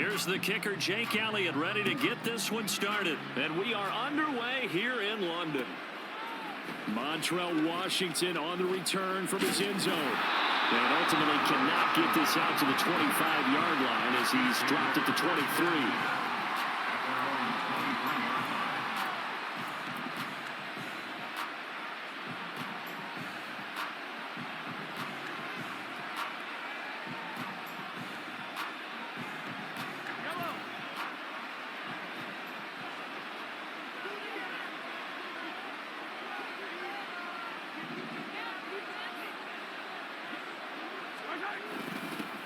Here's the kicker, Jake Elliott, ready to get this one started. And we are underway here in London. Montrell Washington on the return from his end zone. And ultimately cannot get this out to the 25-yard line as he's dropped at the 23.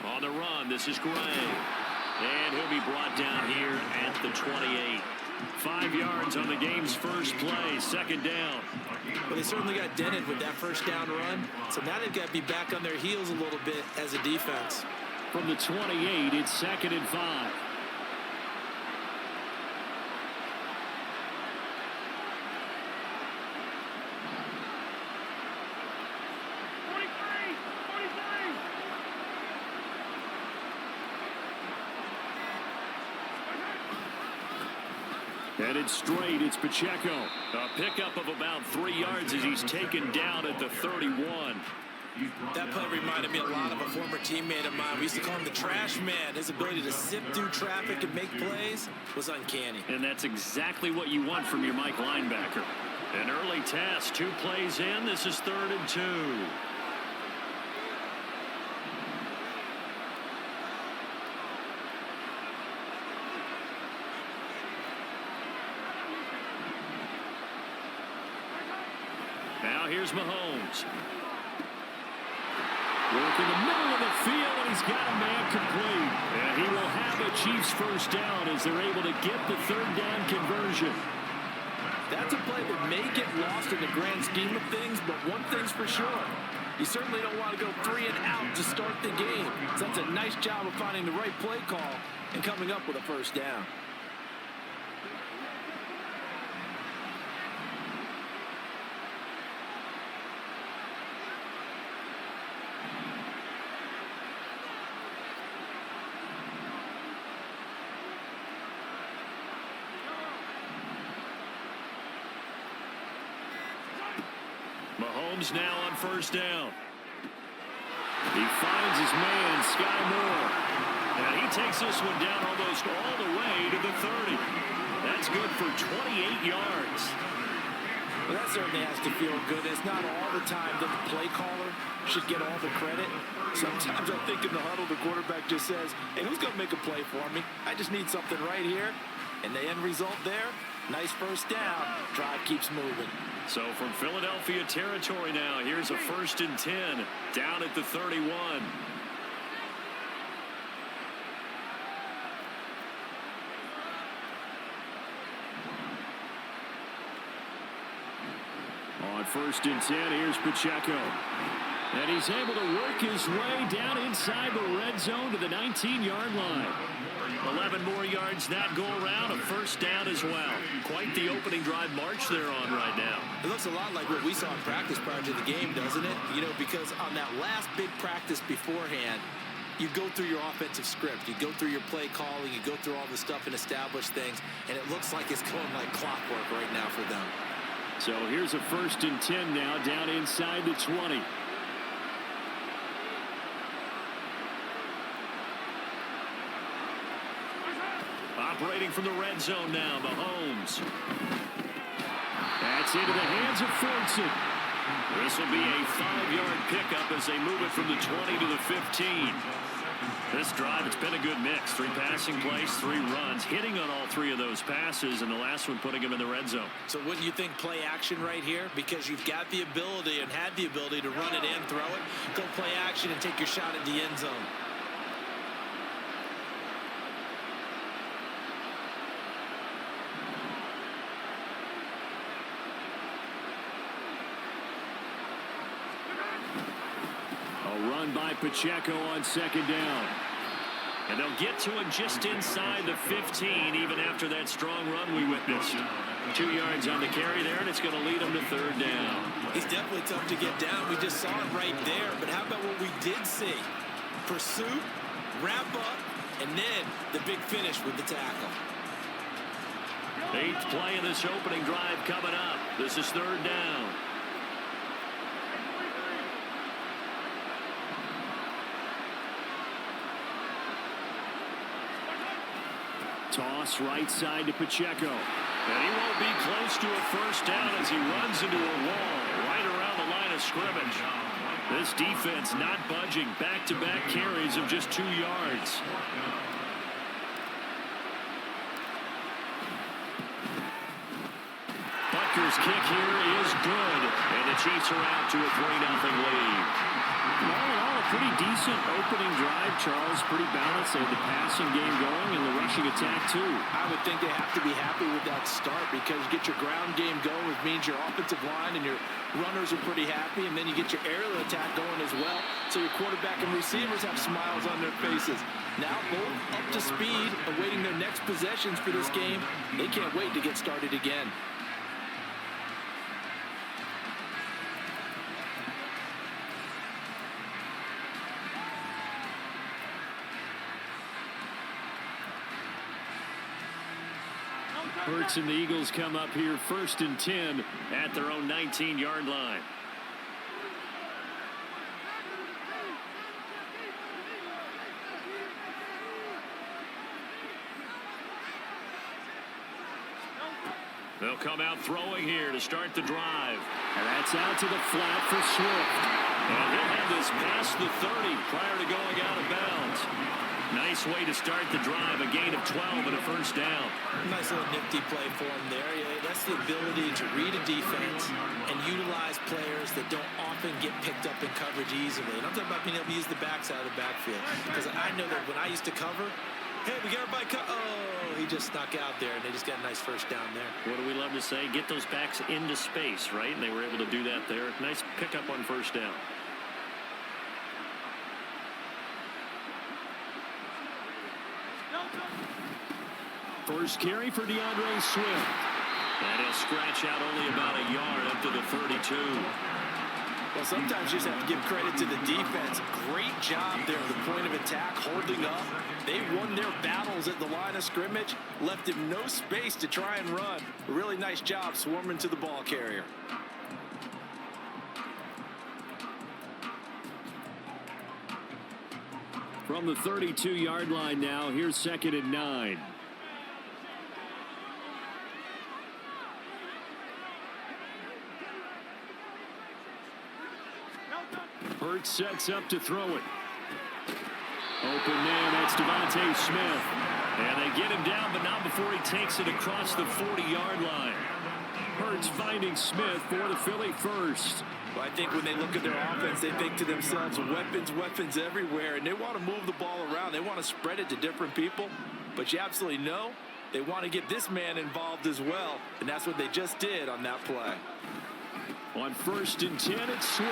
On the run, this is Gray. And he'll be brought down here at the 28. 5 yards on the game's first play, second down. Well, they certainly got dented with that first down run. So now they've got to be back on their heels a little bit as a defense. From the 28, it's 2nd and 5. Headed straight, it's Pacheco. A pickup of about 3 yards as he's taken down at the 31. That play reminded me a lot of a former teammate of mine. We used to call him the trash man. His ability to sift through traffic and make plays was uncanny. And that's exactly what you want from your Mike linebacker. An early task, 2 plays in. This is 3rd and 2. Now here's Mahomes. Work in the middle of the field, and he's got a man complete. And he will have a Chiefs first down as they're able to get the 3rd down conversion. That's a play that may get lost in the grand scheme of things, but one thing's for sure. You certainly don't want to go 3 and out to start the game. So that's a nice job of finding the right play call and coming up with a first down. Mahomes now on first down. He finds his man, Sky Moore. And he takes this one down almost all the way to the 30. That's good for 28 yards. Well, that certainly has to feel good. It's not all the time that the play caller should get all the credit. Sometimes I think in the huddle, the quarterback just says, hey, who's going to make a play for me? I just need something right here. And the end result there, nice first down. Drive keeps moving. So from Philadelphia territory now, here's a 1st and 10 down at the 31. On 1st and 10, here's Pacheco. And he's able to work his way down inside the red zone to the 19-yard line. 11 more yards that go around, a first down as well. Quite the opening drive march they're on right now. It looks a lot like what we saw in practice prior to the game, doesn't it? You know, because on that last big practice beforehand, you go through your offensive script. You go through your play calling. You go through all the stuff and establish things. And it looks like it's going like clockwork right now for them. So here's a 1st and 10 now down inside the 20. Operating from the red zone now, Mahomes. That's into the hands of Fortson. This will be a 5-yard pickup as they move it from the 20 to the 15. This drive, it's been a good mix. 3 passing plays, 3 runs, hitting on all 3 of those passes, and the last one putting him in the red zone. So wouldn't you think play action right here? Because you've got the ability and had the ability to run it and throw it. Go play action and take your shot at the end zone. Run by Pacheco on 2nd down. And they'll get to it just inside the 15, even after that strong run we witnessed. 2 yards on the carry there, and it's going to lead them to 3rd down. He's definitely tough to get down. We just saw it right there. But how about what we did see? Pursuit, wrap up, And then the big finish with the tackle. 8th play of this opening drive coming up. This is 3rd down. Toss right side to Pacheco. And he won't be close to a first down as he runs into a wall right around the line of scrimmage. This defense not budging. Back-to-back carries of just 2 yards. Butker's kick here is good. And the Chiefs are out to a 3-0 lead. All in all, a pretty decent opening drive, Charles. Pretty balanced. They had the passing game going and the rushing attack, too. I would think they have to be happy with that start because you get your ground game going, which means your offensive line and your runners are pretty happy, and then you get your aerial attack going as well. So your quarterback and receivers have smiles on their faces. Now both up to speed, awaiting their next possessions for this game. They can't wait to get started again. Hurts and the Eagles come up here 1st and 10 at their own 19-yard line. They'll come out throwing here to start the drive. And that's out to the flat for Swift. And he'll have this past the 30 prior to going out of bounds. Nice way to start the drive, a gain of 12 and a first down. Nice little nifty play for him there. Yeah, that's the ability to read a defense and utilize players that don't often get picked up in coverage easily. And I'm talking about being able to use the backs out of the backfield. Because I know that when I used to cover, hey, we got everybody oh, he just snuck out there, and they just got a nice first down there. What do we love to say? Get those backs into space, right? And they were able to do that there. Nice pickup on first down. First carry for DeAndre Swift. And he'll scratch out only about a yard up to the 32. Well, sometimes you just have to give credit to the defense. Great job there at the point of attack, holding up. They won their battles at the line of scrimmage, left him no space to try and run. A really nice job swarming to the ball carrier. From the 32-yard line now, here's 2nd and 9. Hurts sets up to throw it. Open man, that's Devontae Smith. And they get him down, but not before he takes it across the 40-yard line. Hurts finding Smith for the Philly first. Well, I think when they look at their offense, they think to themselves, weapons everywhere, and they want to move the ball around. They want to spread it to different people, but you absolutely know they want to get this man involved as well, and that's what they just did on that play. On 1st and 10, it's Swift.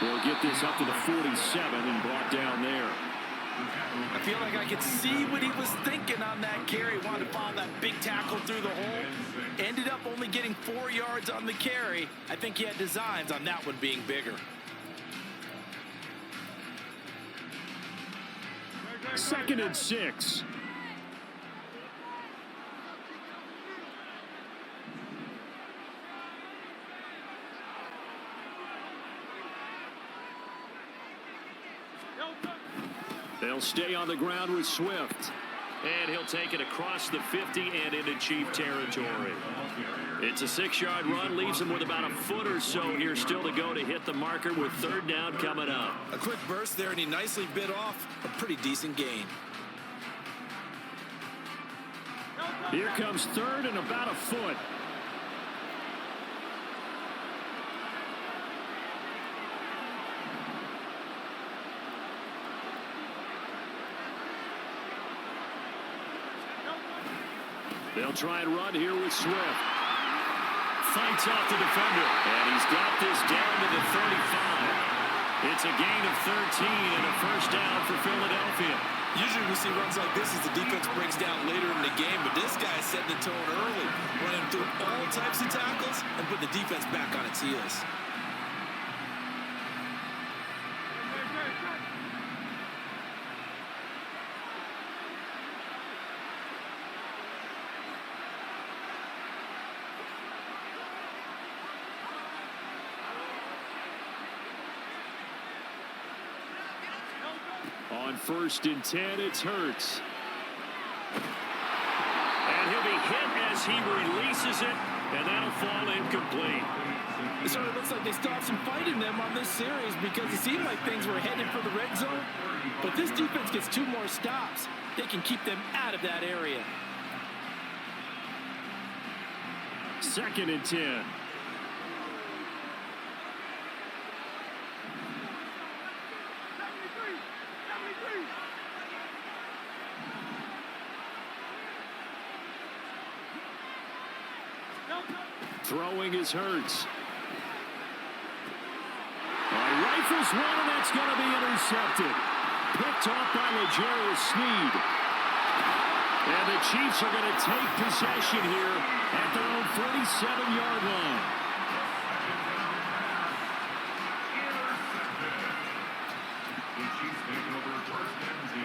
They'll get this up to the 47 and brought down there. I feel like I could see what he was thinking on that carry. Wanted to follow that big tackle through the hole. Ended up only getting 4 yards on the carry. I think he had designs on that one being bigger. 2nd and 6. They'll stay on the ground with Swift. And he'll take it across the 50 and into Chief territory. It's a 6-yard run, leaves him with about a foot or so here still to go to hit the marker with 3rd down coming up. A quick burst there, and he nicely bit off a pretty decent gain. Here comes 3rd and about a foot. They'll try and run here with Swift. Fights off the defender. And he's got this down to the 35. It's a gain of 13 and a first down for Philadelphia. Usually we see runs like this as the defense breaks down later in the game, but this guy set the tone early, running through all types of tackles and put the defense back on its heels. On 1st and 10, it's Hurts. And he'll be hit as he releases it, and that'll fall incomplete. It sort of looks like they still have some fight in them on this series because it seemed like things were headed for the red zone. But this defense gets 2 more stops. They can keep them out of that area. 2nd and 10. Throwing is Hurts. Rifles one, and that's going to be intercepted. Picked off by L'Jarius Sneed. And the Chiefs are going to take possession here at their own 47-yard line. The Chiefs take over 1st and 10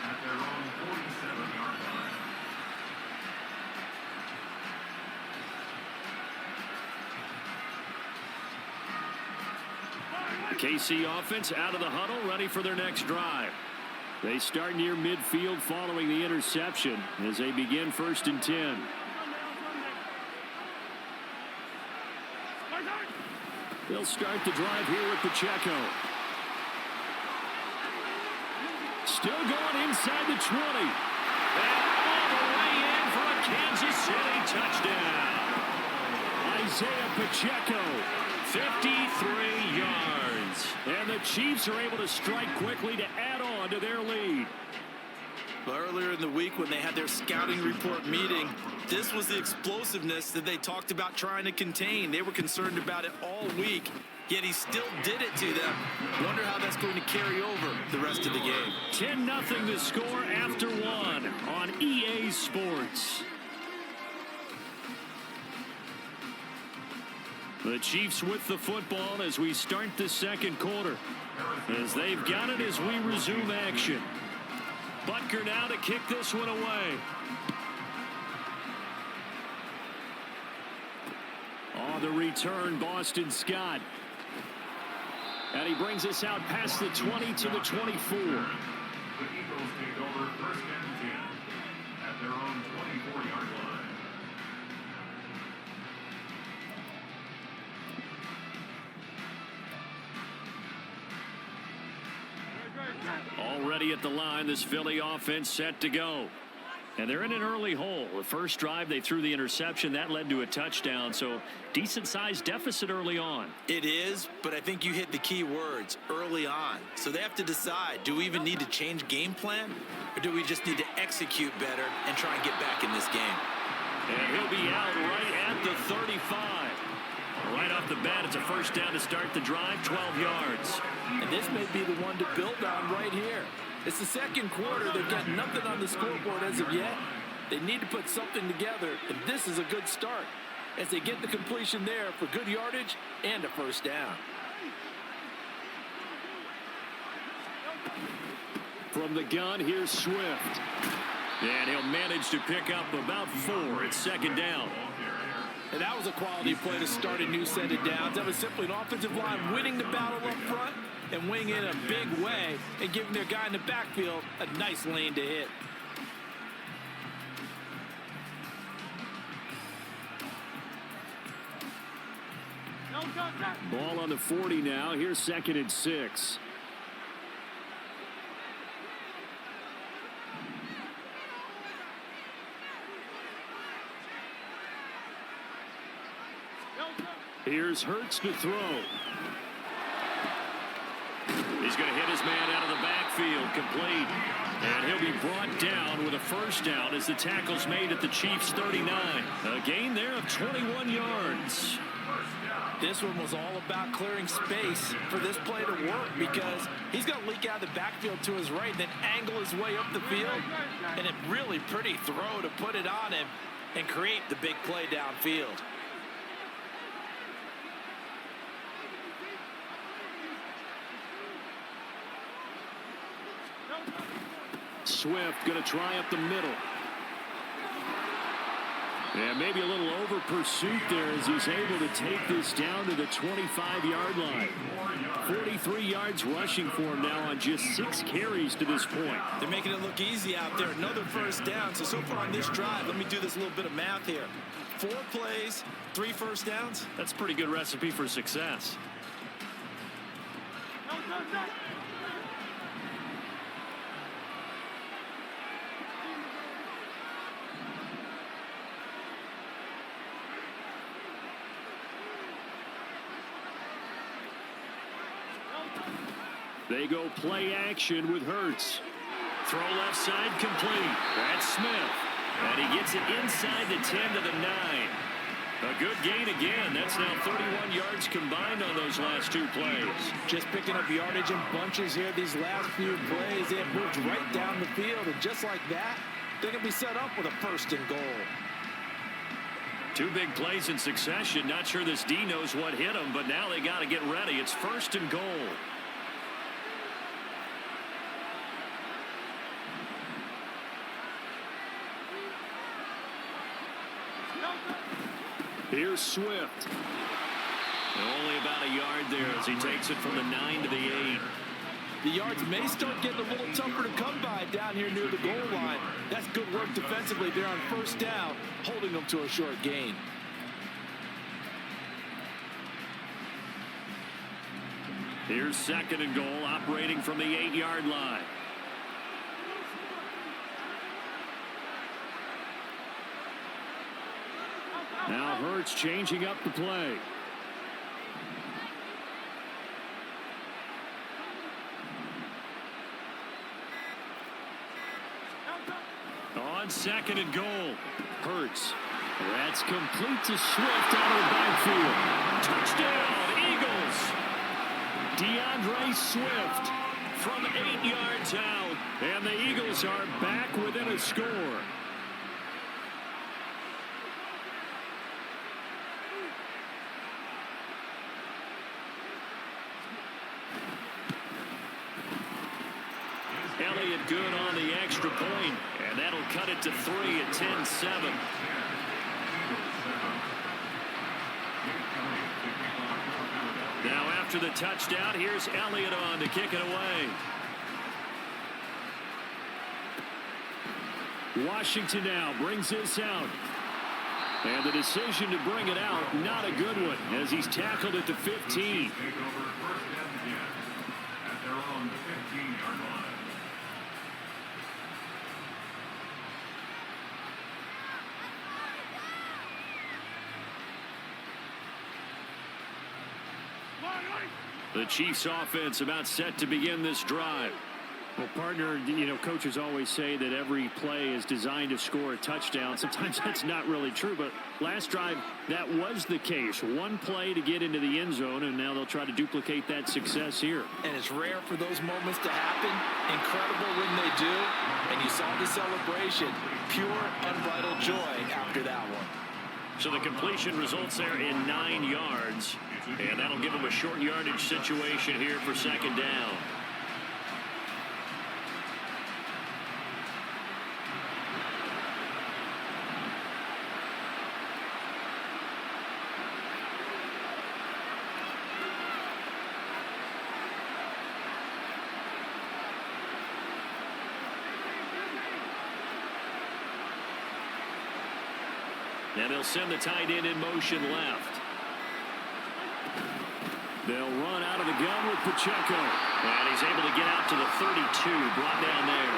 at their own 47-yard line. KC offense out of the huddle, ready for their next drive. They start near midfield following the interception as they begin 1st and 10. They'll start the drive here with Pacheco. Still going inside the 20. And all the way in for a Kansas City touchdown. Isaiah Pacheco, 53 yards. And the Chiefs are able to strike quickly to add on to their lead. But earlier in the week when they had their scouting report meeting, this was the explosiveness that they talked about trying to contain. They were concerned about it all week, yet he still did it to them. Wonder how that's going to carry over the rest of the game. 10-0 the score after 1 on EA Sports. The Chiefs with the football as we start the 2nd quarter. As they've got it as we resume action. Butker now to kick this one away. On the return, Boston Scott. And he brings us out past the 20 to the 24. The Eagles take over 1st and 10 at their own 24-yard line. Already at the line, this Philly offense set to go. And they're in an early hole. The first drive, they threw the interception. That led to a touchdown, so decent-sized deficit early on. It is, but I think you hit the key words, early on. So they have to decide, do we even need to change game plan, or do we just need to execute better and try and get back in this game? And he'll be out right at the 35. Right off the bat, it's a first down to start the drive, 12 yards. And this may be the one to build on right here. It's the 2nd quarter. They've got nothing on the scoreboard as of yet. They need to put something together, and this is a good start as they get the completion there for good yardage and a first down. From the gun, here's Swift. And he'll manage to pick up about 4. It's 2nd down. And that was a quality play to start a new set of downs. That was simply an offensive line winning the battle up front and winning in a big way and giving their guy in the backfield a nice lane to hit. Ball on the 40 now. Here's 2nd and 6. Here's Hurts to throw. He's going to hit his man out of the backfield, complete. And he'll be brought down with a first down as the tackle's made at the Chiefs' 39. A gain there of 21 yards. This one was all about clearing space for this play to work because he's going to leak out of the backfield to his right, then angle his way up the field. And a really pretty throw to put it on him and create the big play downfield. Swift going to try up the middle. And maybe a little over pursuit there as he's able to take this down to the 25-yard line. 43 yards rushing for him now on just 6 carries to this point. They're making it look easy out there. Another first down. So far on this drive, let me do this little bit of math here. 4 plays, 3 first downs. That's a pretty good recipe for success. They go play action with Hurts. Throw left side complete. That's Smith. And he gets it inside the 10 to the 9. A good gain again. That's now 31 yards combined on those last 2 plays. Just picking up yardage in bunches here. These last few plays, they have moved right down the field. And just like that, they're going to be set up with a 1st and goal. 2 big plays in succession. Not sure this D knows what hit him, but now they got to get ready. It's 1st and goal. Here's Swift. Only about a yard there as he takes it from the 9 to the 8. The yards may start getting a little tougher to come by down here near the goal line. That's good work defensively there on 1st down, holding them to a short gain. Here's 2nd and goal, operating from the 8-yard line. Now Hurts changing up the play. On 2nd and goal, Hurts. That's complete to Swift out of the backfield. Touchdown, Eagles. DeAndre Swift from 8 yards out. And the Eagles are back within a score. Elliott good on the extra point, and that'll cut it to 3 at 10-7. Now after the touchdown, here's Elliott on to kick it away. Washington now brings this out. And the decision to bring it out, not a good one, as he's tackled at the 15. The Chiefs offense about set to begin this drive. Well, partner, you know, coaches always say that every play is designed to score a touchdown. Sometimes that's not really true, but last drive, that was the case. 1 play to get into the end zone, and now they'll try to duplicate that success here. And it's rare for those moments to happen. Incredible when they do. And you saw the celebration. Pure, unbridled joy after that one. So the completion results there in 9 yards. And that'll give them a short yardage situation here for 2nd down. And they'll send the tight end in motion left. They'll run out of the gun with Pacheco. And he's able to get out to the 32, brought down there.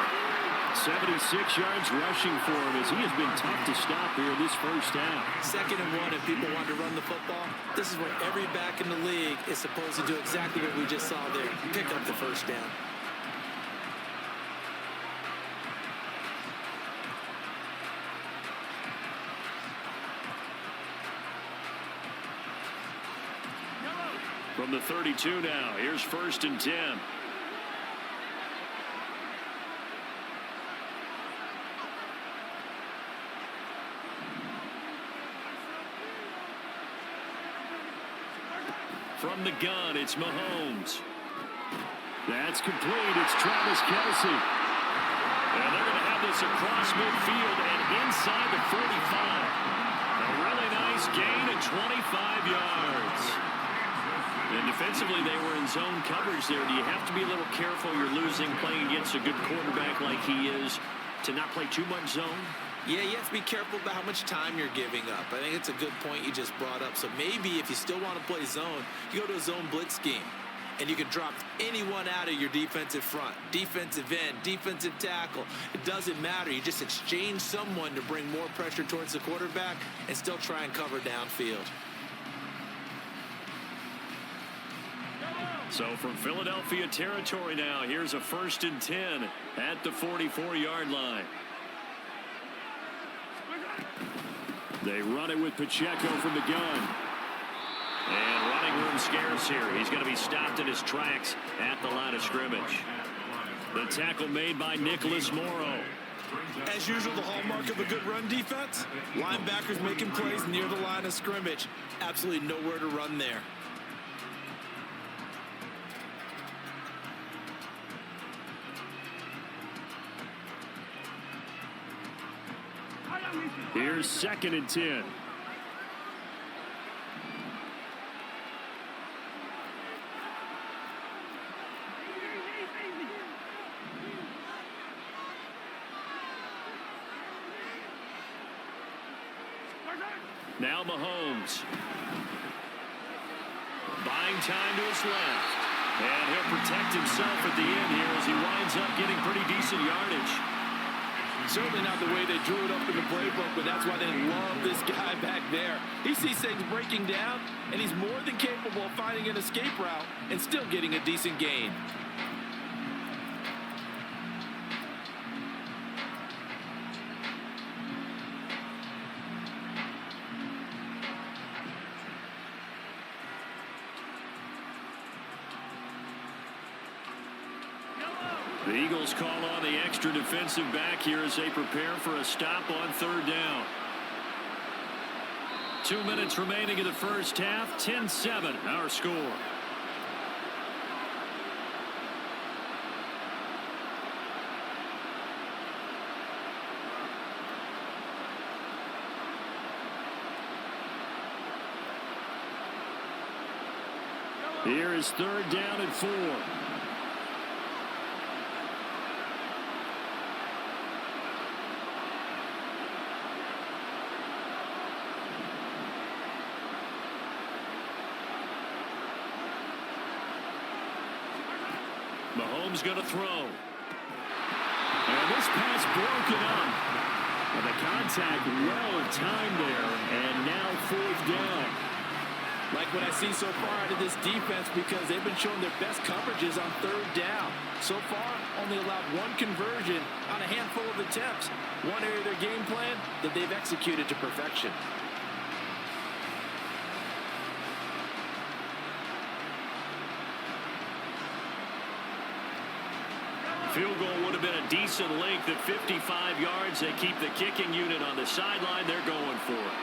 76 yards rushing for him as he has been tough to stop here this 1st half. 2nd and 1 if people want to run the football. This is where every back in the league is supposed to do exactly what we just saw there. Pick up the 1st down. From the 32 now, here's 1st and 10. From the gun, it's Mahomes. That's complete. It's Travis Kelce. And they're going to have this across midfield and inside the 45. A really nice gain of 25 yards. And defensively, they were in zone coverage there. Do you have to be a little careful? You're losing playing against a good quarterback like he is to not play too much zone? Yeah, you have to be careful about how much time you're giving up. I think it's a good point you just brought up. So maybe if you still want to play zone, you go to a zone blitz scheme. And you can drop anyone out of your defensive front, defensive end, defensive tackle. It doesn't matter. You just exchange someone to bring more pressure towards the quarterback and still try and cover downfield. So from Philadelphia territory now, here's a 1st and 10 at the 44-yard line. They run it with Pacheco from the gun. And running room scarce here. He's going to be stopped in his tracks at the line of scrimmage. The tackle made by Nicholas Morrow. As usual, the hallmark of a good run defense, linebackers making plays near the line of scrimmage. Absolutely nowhere to run there. Here's 2nd and 10. Now Mahomes. Buying time to his left. And he'll protect himself at the end here as he winds up getting pretty decent yardage. Certainly not the way they drew it up in the playbook, but that's why they love this guy back there. He sees things breaking down, and he's more than capable of finding an escape route and still getting a decent gain. The Eagles call on the extra defensive back here as they prepare for a stop on 3rd down. 2 minutes remaining in the first half. 10-7 our score. Here is 3rd down and 4. Mahomes going to throw. And this pass broken up. And the contact well timed there. And now 4th down. Like what I see so far out of this defense, because they've been showing their best coverages on 3rd down. So far, only allowed 1 conversion on a handful of attempts. One area of their game plan that they've executed to perfection. Field goal would have been a decent length at 55 yards. They keep the kicking unit on the sideline. They're going for it.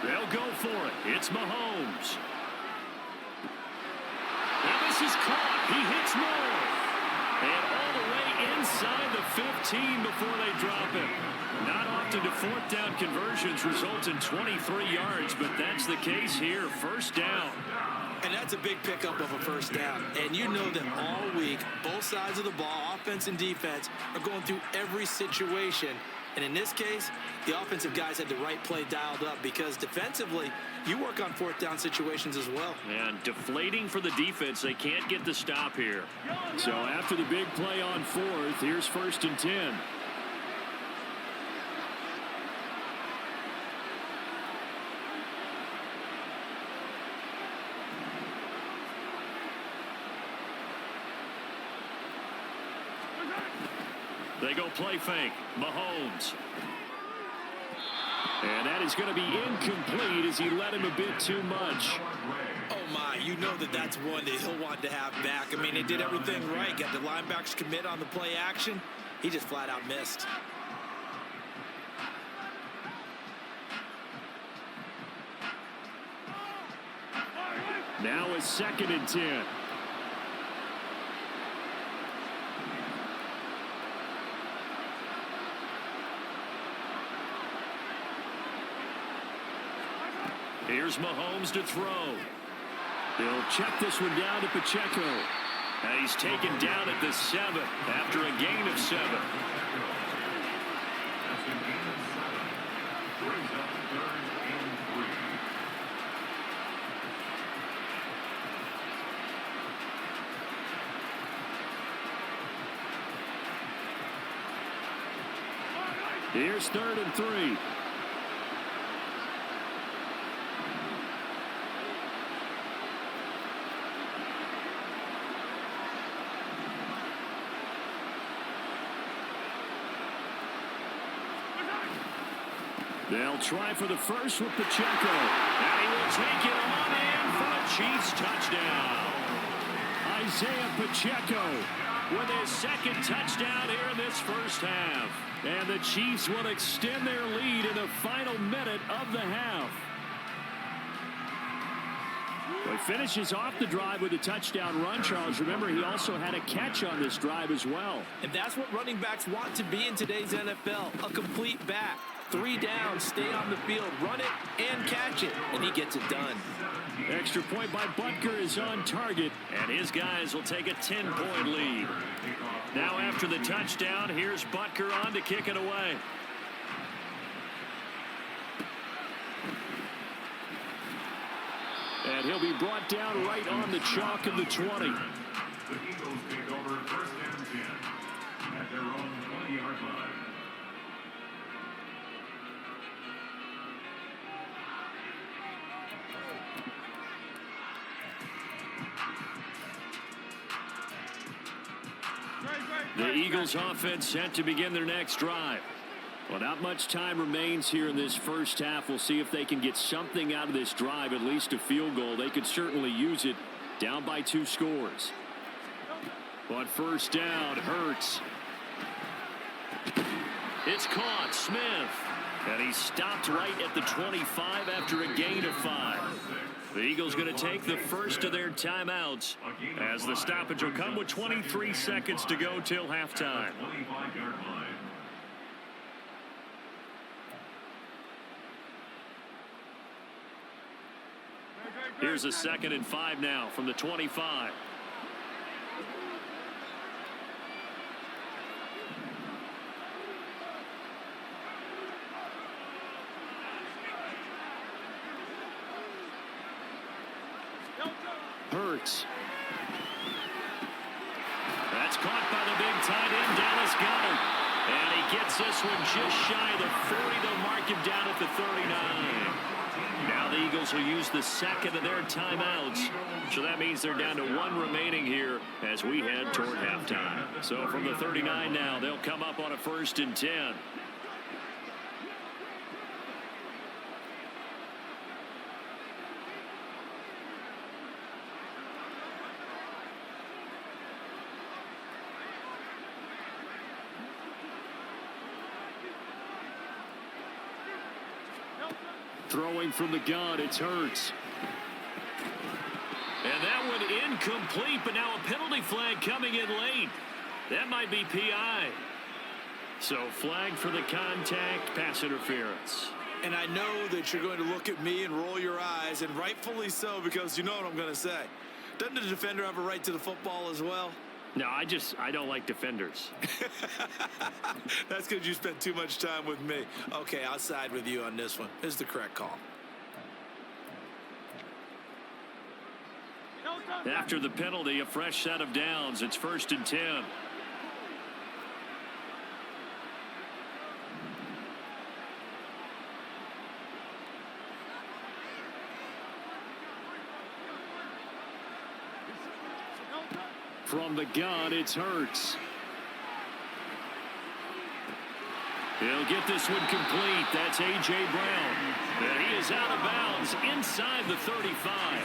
They'll go for it. It's Mahomes. And this is caught. He hits Moore. And all the way inside the 15 before they drop him. Not often do 4th down conversions result in 23 yards, but that's the case here. 1st down. And that's a big pickup of a 1st down. And you know that all week, both sides of the ball, offense and defense, are going through every situation. And in this case, the offensive guys had the right play dialed up, because defensively, you work on 4th down situations as well. And deflating for the defense. They can't get the stop here. So after the big play on 4th, here's 1st and 10. They go play fake. Mahomes. And that is going to be incomplete as he led him a bit too much. Oh, my. You know that that's one that he'll want to have back. I mean, they did everything right. Got the linebackers commit on the play action. He just flat out missed. Now a 2nd and 10. Here's Mahomes to throw. He'll check this one down to Pacheco. And he's taken down at the 7 after a gain of 7. That's a gain of 7. Brings up 3rd and 3. Here's 3rd and 3. They'll try for the first with Pacheco. And he will take it on in for a Chiefs touchdown. Isaiah Pacheco with his 2nd touchdown here in this first half. And the Chiefs will extend their lead in the final minute of the half. Well, he finishes off the drive with a touchdown run, Charles. Remember, he also had a catch on this drive as well. And that's what running backs want to be in today's NFL, a complete back. 3 down, stay on the field, run it, and catch it, and he gets it done. Extra point by Butker is on target, and his guys will take a 10-point lead. Now after the touchdown, here's Butker on to kick it away. And he'll be brought down right on the chalk of the 20. The Eagles take over 1st and 10 at their own 20-yard line. The Eagles offense set to begin their next drive. Well, not much time remains here in this first half. We'll see if they can get something out of this drive, at least a field goal. They could certainly use it down by 2 scores. On 1st down, Hurts. It's caught, Smith. And he stopped right at the 25 after a gain of 5. The Eagles going to take the first of their timeouts as the stoppage will come with 23 seconds to go till halftime. 25-yard line. Here's a 2nd and 5 now from the 25. Hurts. That's caught by the big tight end, Dallas Goedert. And he gets this one just shy of the 40. They'll mark him down at the 39. Now the Eagles will use the 2nd of their timeouts. So that means they're down to 1 remaining here as we head toward halftime. So from the 39 now, they'll come up on a 1st and 10. Throwing from the gun, it's Hurts. And that one incomplete, but now a penalty flag coming in late. That might be PI. So flag for the contact, pass interference. And I know that you're going to look at me and roll your eyes, and rightfully so, because you know what I'm going to say. Doesn't the defender have a right to the football as well? No, I don't like defenders. That's because you spent too much time with me. Okay, I'll side with you on this one. This is the correct call. After the penalty, a fresh set of downs. It's 1st and 10. From the gun, it's Hurts. He'll get this one complete. That's A.J. Brown. And he is out of bounds inside the 35.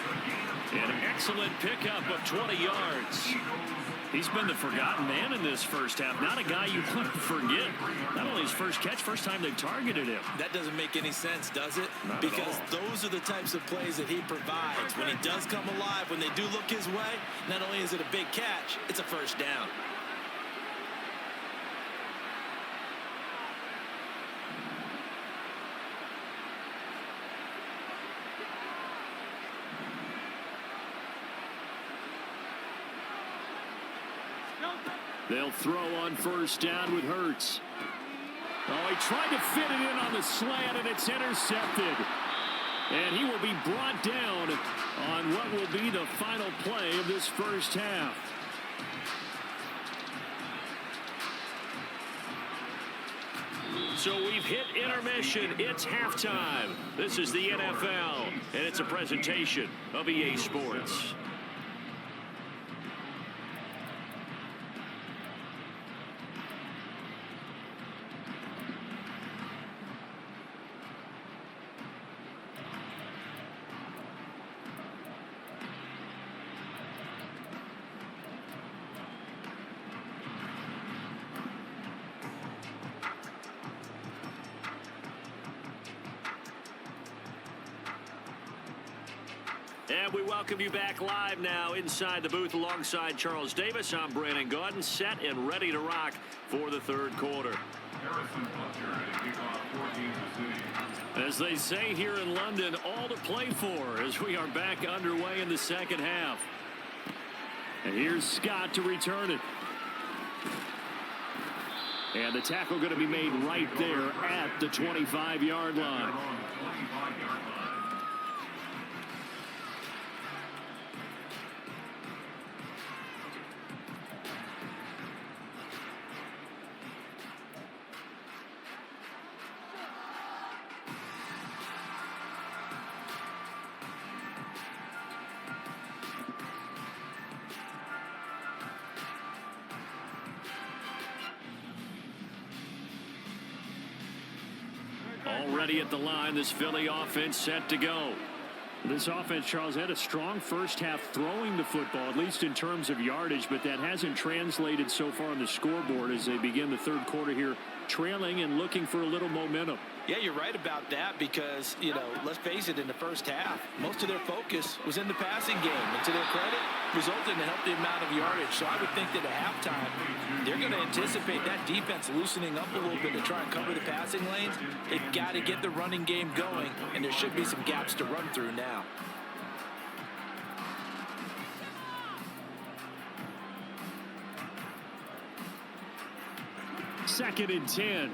An excellent pickup of 20 yards. He's been the forgotten man in this first half. Not a guy you want to forget. Not only his first catch, first time they've targeted him. That doesn't make any sense, does it? Not because at all. those are the types of plays that he provides. When he does come alive, when they do look his way, not only is it a big catch, it's a first down. They'll throw on first down with Hurts. Oh, he tried to fit it in on the slant, and it's intercepted. And he will be brought down on what will be the final play of this first half. So we've hit intermission. It's halftime. This is the NFL, and it's a presentation of EA Sports. And we welcome you back live now inside the booth alongside Charles Davis. I'm Brandon Gaudin, set and ready to rock for the third quarter. Harrison Butler at kickoff 14 to City. As they say here in London, all to play for as we are back underway in the second half. And here's Scott to return it. And the tackle going to be made right there at the 25-yard line. Already at the line, this Philly offense set to go. This offense, Charles, had a strong first half throwing the football, at least in terms of yardage, but that hasn't translated so far on the scoreboard as they begin the third quarter here, trailing and looking for a little momentum. Yeah, you're right about that because, you know, let's face it, in the first half, most of their focus was in the passing game. And to their credit, resulted in a healthy amount of yardage. So I would think that at halftime, they're going to anticipate that defense loosening up a little bit to try and cover the passing lanes. They've got to get the running game going, and there should be some gaps to run through now. Second and 10.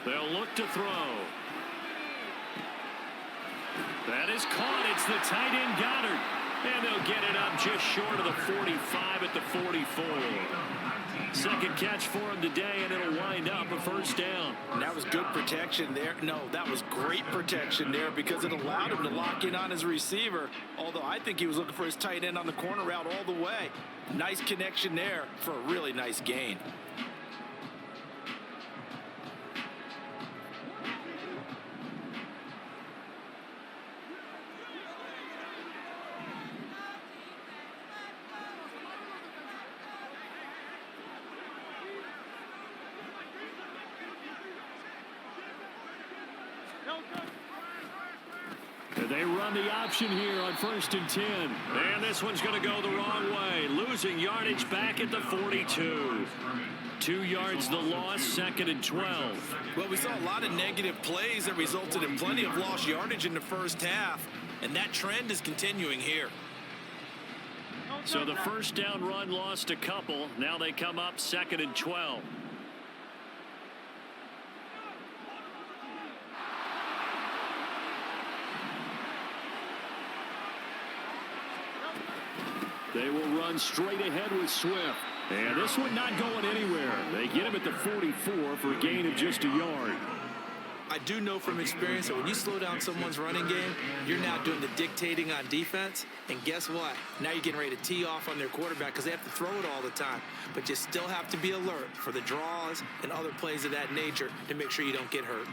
They'll look to throw. That is caught. It's the tight end Goddard. And they'll get it up just short of the 45 at the 44. Second catch for him today, and it'll wind up a first down. And that was good protection there. No, that was great protection there because it allowed him to lock in on his receiver. Although I think he was looking for his tight end on the corner route all the way. Nice connection there for a really nice gain. They run the option here on 1st and 10. And this one's going to go the wrong way. Losing yardage back at the 42. 2 yards the loss, 2nd and 12. Well, we saw a lot of negative plays that resulted in plenty of lost yardage in the first half. And that trend is continuing here. So the first down run lost a couple. Now they come up 2nd and 12. They will run straight ahead with Swift. And this one not going anywhere. They get him at the 44 for a gain of just a yard. I do know from experience that when you slow down someone's running game, you're now doing the dictating on defense. And guess what? Now you're getting ready to tee off on their quarterback because they have to throw it all the time. But you still have to be alert for the draws and other plays of that nature to make sure you don't get hurt.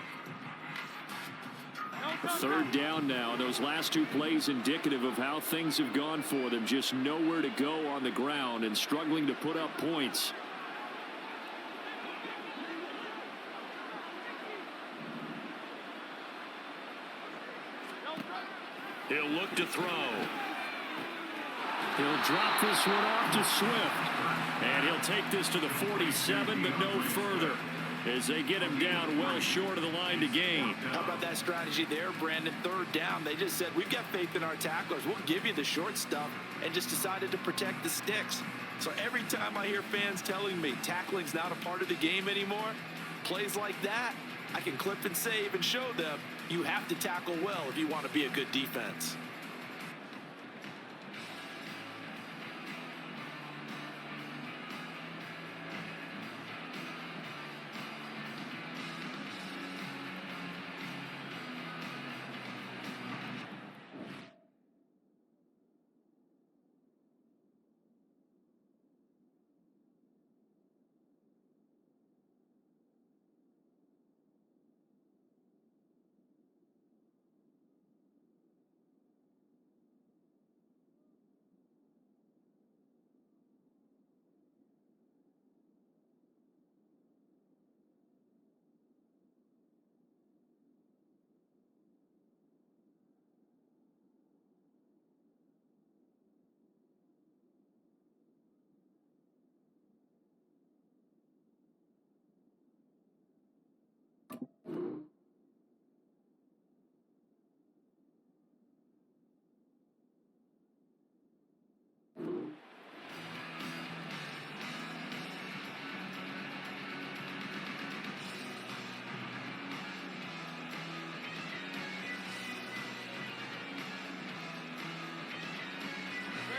Third down now. Those last two plays indicative of how things have gone for them. Just nowhere to go on the ground and struggling to put up points. He'll look to throw. He'll drop this one off to Swift. And he'll take this to the 47, but no further, as they get him down well short of the line to gain. How about that strategy there, Brandon? Third down, they just said, we've got faith in our tacklers. We'll give you the short stuff, and just decided to protect the sticks. So every time I hear fans telling me tackling's not a part of the game anymore, plays like that, I can clip and save and show them you have to tackle well if you want to be a good defense.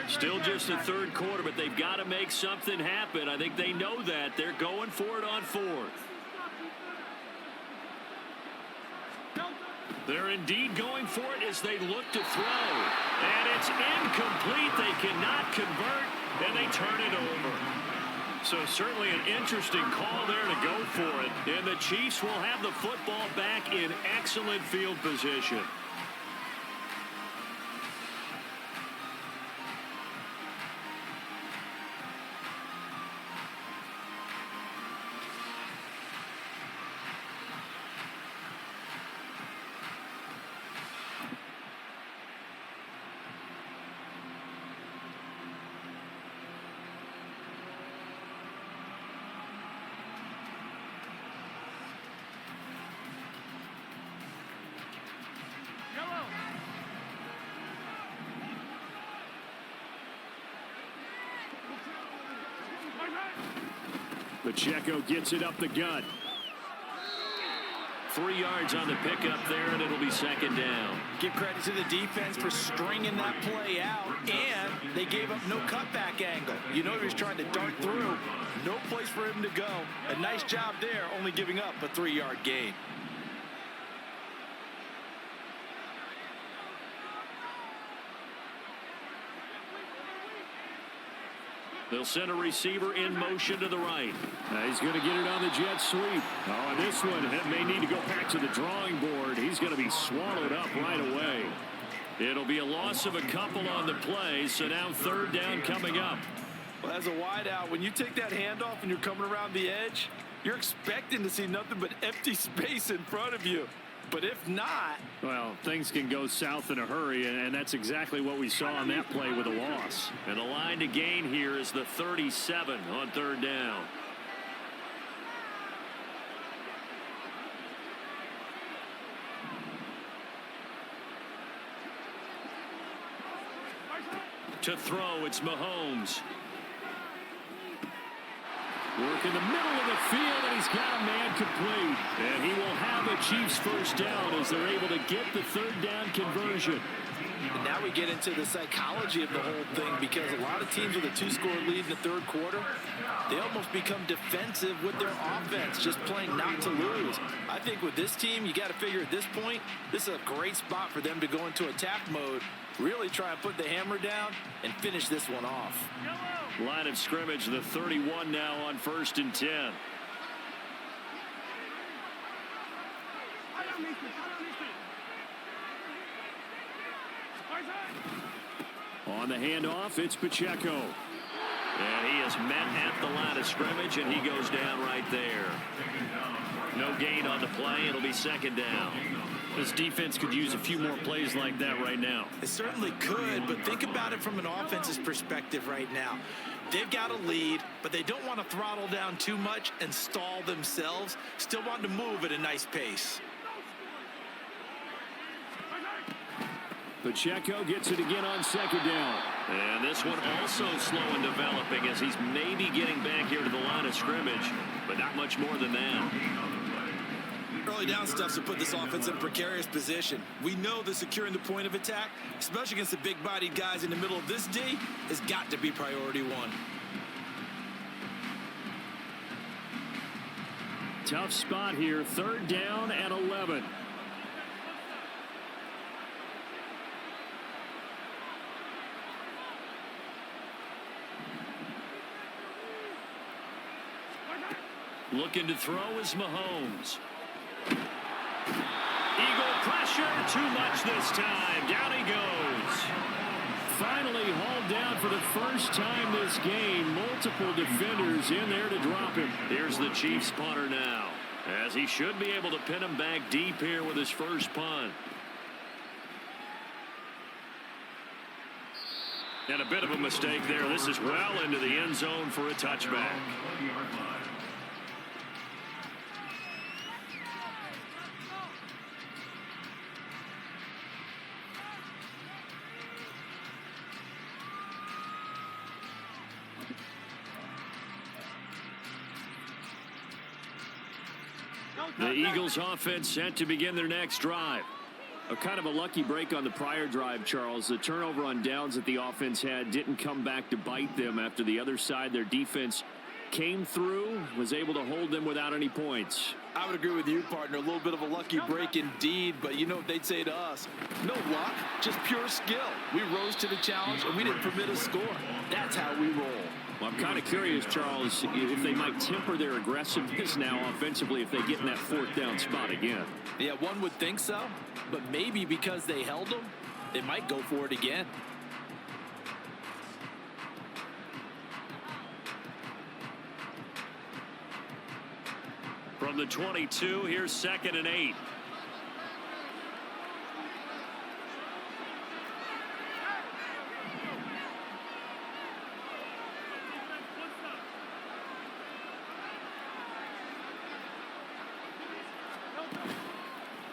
Still just the third quarter, but they've got to make something happen. I think they know that. They're going for it on fourth. They're indeed going for it as they look to throw. And it's incomplete. They cannot convert, and they turn it over. So certainly an interesting call there to go for it. And the Chiefs will have the football back in excellent field position. Pacheco gets it up the gut. 3 yards on the pickup there, and it'll be second down. Give credit to the defense for stringing that play out, and they gave up no cutback angle. You know he was trying to dart through. No place for him to go. A nice job there, only giving up a 3-yard gain. They'll send a receiver in motion to the right. He's going to get it on the jet sweep. Oh, and this one may need to go back to the drawing board. He's going to be swallowed up right away. It'll be a loss of a couple on the play, so now third down coming up. Well, as a wideout, when you take that handoff and you're coming around the edge, you're expecting to see nothing but empty space in front of you. But if not, well, things can go south in a hurry, and that's exactly what we saw on that play with a loss. And the line to gain here is the 37 on third down. To throw, it's Mahomes. Working the middle of the field, and he's got a man complete. And he will have a Chiefs first down as they're able to get the third down conversion. And now we get into the psychology of the whole thing, because a lot of teams with a 2-score lead in the third quarter, they almost become defensive with their offense, just playing not to lose. I think with this team, you got to figure at this point, this is a great spot for them to go into attack mode, really try and put the hammer down and finish this one off. Line of scrimmage, the 31 now on 1st and 10. On the handoff, it's Pacheco. And he is met at the line of scrimmage, and he goes down right there. No gain on the play. It'll be 2nd down. This defense could use a few more plays like that right now. It certainly could, but think about it from an offense's perspective right now. They've got a lead, but they don't want to throttle down too much and stall themselves. Still want to move at a nice pace. Pacheco gets it again on 2nd down. And this one also slow in developing as he's maybe getting back here to the line of scrimmage, but not much more than that. Early down stuff to put this offense in a precarious position. We know that securing the point of attack, especially against the big-bodied guys in the middle of this D, has got to be priority one. Tough spot here, 3rd down and 11. Looking to throw is Mahomes. Eagle pressure, too much this time. Down he goes. Finally hauled down for the first time this game. Multiple defenders in there to drop him. Here's the Chiefs punter now, as he should be able to pin him back deep here with his first punt. And a bit of a mistake there. This is well into the end zone for a touchback. The Eagles offense set to begin their next drive. A kind of a lucky break on the prior drive, Charles. The turnover on downs that the offense had didn't come back to bite them after the other side. Their defense came through, was able to hold them without any points. I would agree with you, partner. A little bit of a lucky break indeed, but you know what they'd say to us? No luck, just pure skill. We rose to the challenge, and we didn't permit a score. That's how we roll. Well, I'm kind of curious, Charles, if they might temper their aggressiveness now offensively if they get in that 4th down spot again. Yeah, one would think so, but maybe because they held them, they might go for it again. From the 22, here's 2nd and 8.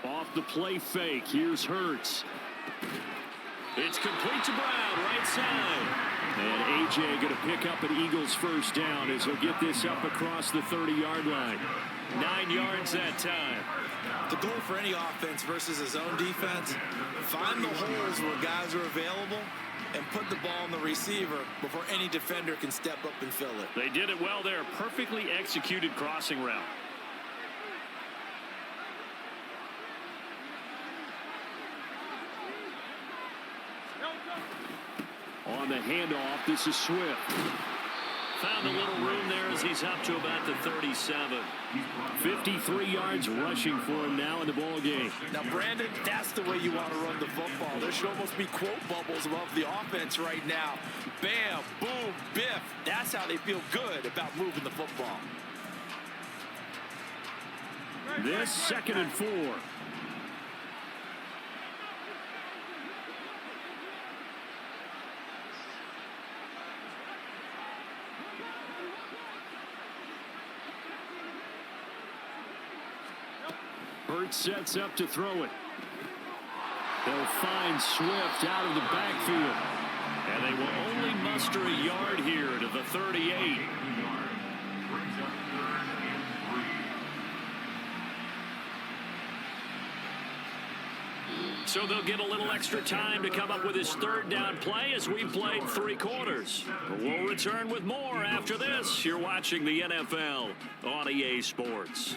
Off the play fake, here's Hurts. It's complete to Brown, right side. And A.J. going to pick up an Eagles first down as he'll get this up across the 30-yard line. 9 yards that time. The goal for any offense versus his own defense, find the holes where guys are available and put the ball on the receiver before any defender can step up and fill it. They did it well there. Perfectly executed crossing route. On the handoff, this is Swift. Found a little room there as he's up to about the 37. 53 yards rushing for him now in the ball game. Now, Brandon, that's the way you want to run the football. There should almost be quote bubbles above the offense right now. Bam, boom, biff. That's how they feel good about moving the football. This 2nd and 4. Hurts sets up to throw it. They'll find Swift out of the backfield. And they will only muster a yard here to the 38. So they'll get a little extra time to come up with his third down play as we played 3 quarters. We'll return with more after this. You're watching the NFL on EA Sports.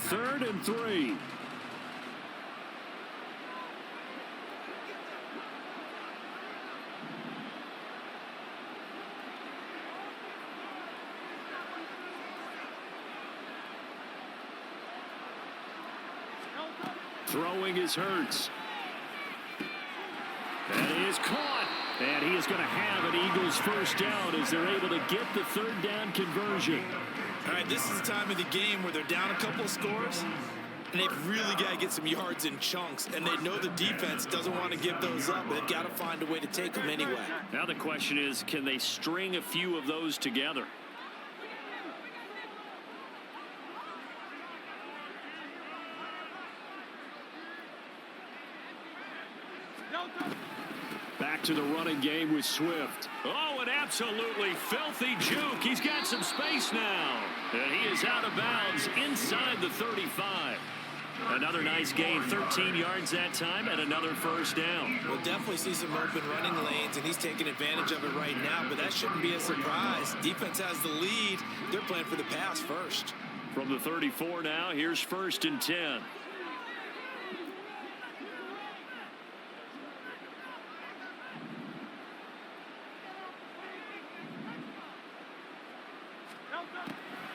Third and 3. Throwing is Hurts. And he is caught. And he is going to have an Eagles first down as they're able to get the third down conversion. All right, this is the time of the game where they're down a couple of scores, and they've really got to get some yards in chunks, and they know the defense doesn't want to give those up. They've got to find a way to take them anyway. Now the question is, can they string a few of those together? Back to the running game with Swift. Oh, an absolutely filthy juke. He's got some space now. And he is out of bounds inside the 35. Another nice gain, 13 yards that time, and another first down. We'll definitely see some open running lanes, and he's taking advantage of it right now, but that shouldn't be a surprise. Defense has the lead. They're playing for the pass first. From the 34 now, here's 1st and 10.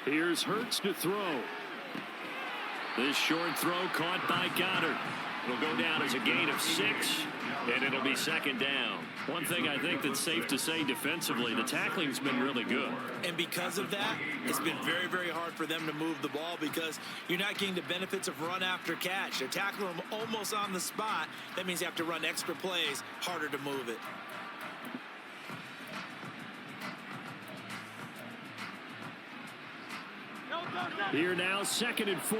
Here's Hurts to throw. This short throw caught by Goddard. It'll go down as a gain of 6, and it'll be 2nd down. One thing I think that's safe to say defensively, the tackling's been really good. And because of that, it's been very, very hard for them to move the ball because you're not getting the benefits of run after catch. They're tackling them almost on the spot. That means you have to run extra plays, harder to move it. Here now, 2nd and 4.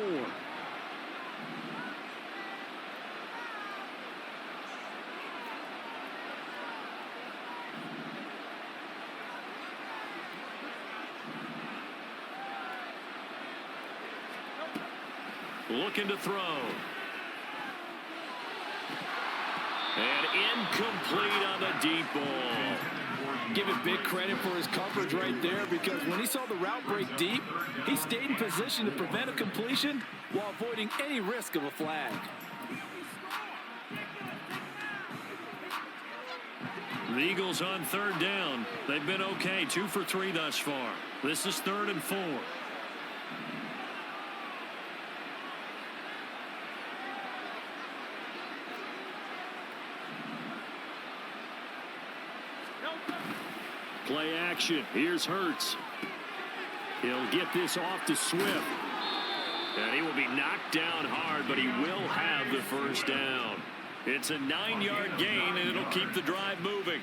Looking to throw. And incomplete on the deep ball. Give it big credit for his coverage right there, because when he saw the route break deep, he stayed in position to prevent a completion while avoiding any risk of a flag. The Eagles on 3rd down. They've been okay, 2 for 3 thus far. This is 3rd and 4. Play action. Here's Hurts. He'll get this off to Swift. And he will be knocked down hard, but he will have the first down. It's a 9-yard gain, and it'll keep the drive moving.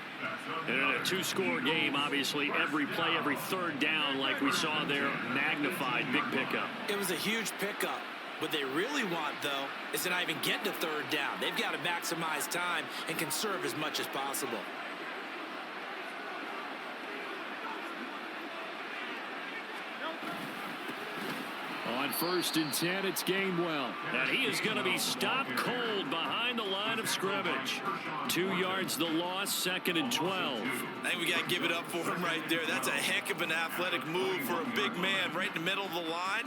And in a 2-score game, obviously, every play, every 3rd down, like we saw there, magnified, big pickup. It was a huge pickup. What they really want, though, is to not even get to 3rd down. They've got to maximize time and conserve as much as possible. On 1st and 10, it's Gainwell. And he is going to be stopped cold behind the line of scrimmage. 2 yards the loss, 2nd and 12. I think we got to give it up for him right there. That's a heck of an athletic move for a big man right in the middle of the line.